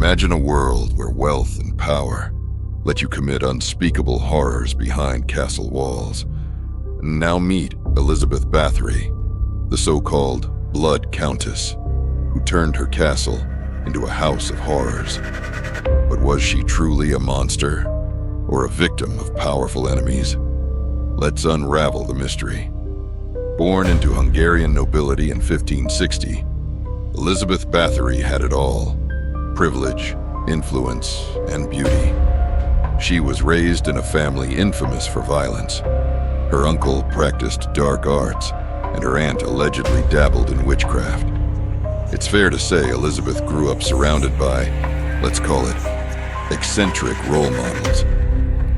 Imagine a world where wealth and power let you commit unspeakable horrors behind castle walls. Now meet Elizabeth Báthory, the so-called Blood Countess, who turned her castle into a house of horrors. But was she truly a monster, or a victim of powerful enemies? Let's unravel the mystery. Born into Hungarian nobility in 1560, Elizabeth Báthory had it all: privilege, influence, and beauty. She was raised in a family infamous for violence. Her uncle practiced dark arts, and her aunt allegedly dabbled in witchcraft. It's fair to say Elizabeth grew up surrounded by, let's call it, eccentric role models.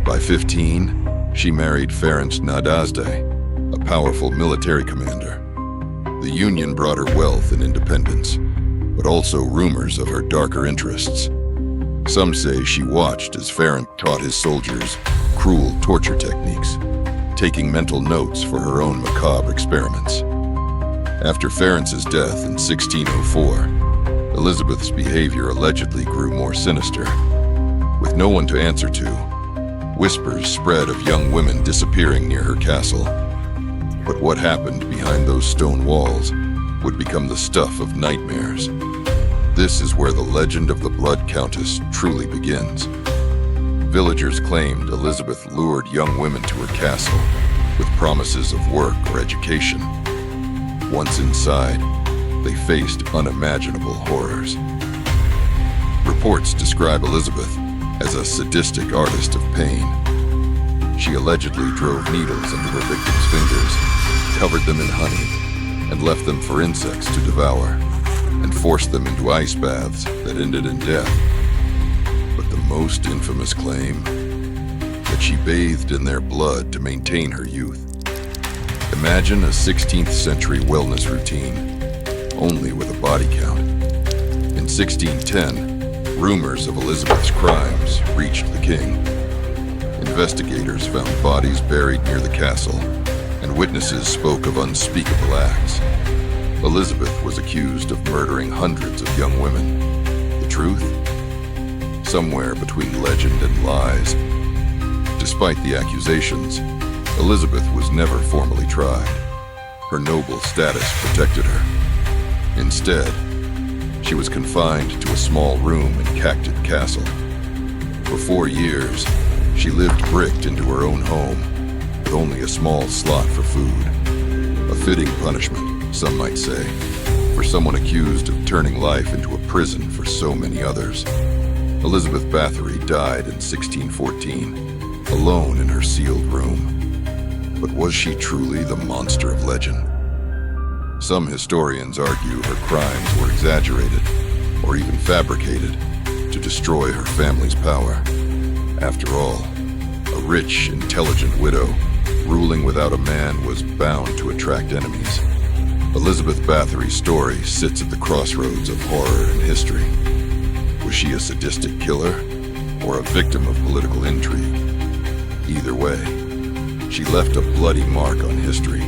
By 15, she married Ferenc Nadasdy, a powerful military commander. The union brought her wealth and independence, but also rumors of her darker interests. Some say she watched as Ferenc taught his soldiers cruel torture techniques, taking mental notes for her own macabre experiments. After Ferenc's death in 1604, Elizabeth's behavior allegedly grew more sinister. With no one to answer to, whispers spread of young women disappearing near her castle. But what happened behind those stone walls would become the stuff of nightmares. This is where the legend of the Blood Countess truly begins. Villagers claimed Elizabeth lured young women to her castle with promises of work or education. Once inside, they faced unimaginable horrors. Reports describe Elizabeth as a sadistic artist of pain. She allegedly drove needles into her victims' fingers, covered them in honey, and left them for insects to devour, and forced them into ice baths that ended in death. But the most infamous claim, that she bathed in their blood to maintain her youth. Imagine a 16th century wellness routine, only with a body count. In 1610, rumors of Elizabeth's crimes reached the king. Investigators found bodies buried near the castle, and witnesses spoke of unspeakable acts. Elizabeth was accused of murdering hundreds of young women. The truth? Somewhere between legend and lies. Despite the accusations, Elizabeth was never formally tried. Her noble status protected her. Instead, she was confined to a small room in Countess Castle. For 4 years, she lived bricked into her own home, with only a small slot for food. A fitting punishment, some might say, for someone accused of turning life into a prison for so many others. Elizabeth Báthory died in 1614, alone in her sealed room. But was she truly the monster of legend? Some historians argue her crimes were exaggerated, or even fabricated, to destroy her family's power. After all, a rich, intelligent widow ruling without a man was bound to attract enemies. Elizabeth Báthory's story sits at the crossroads of horror and history. Was she a sadistic killer, or a victim of political intrigue? Either way, she left a bloody mark on history,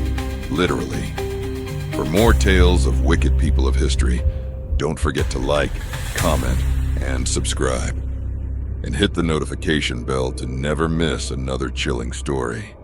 literally. For more tales of wicked people of history, don't forget to like, comment, and subscribe. And hit the notification bell to never miss another chilling story.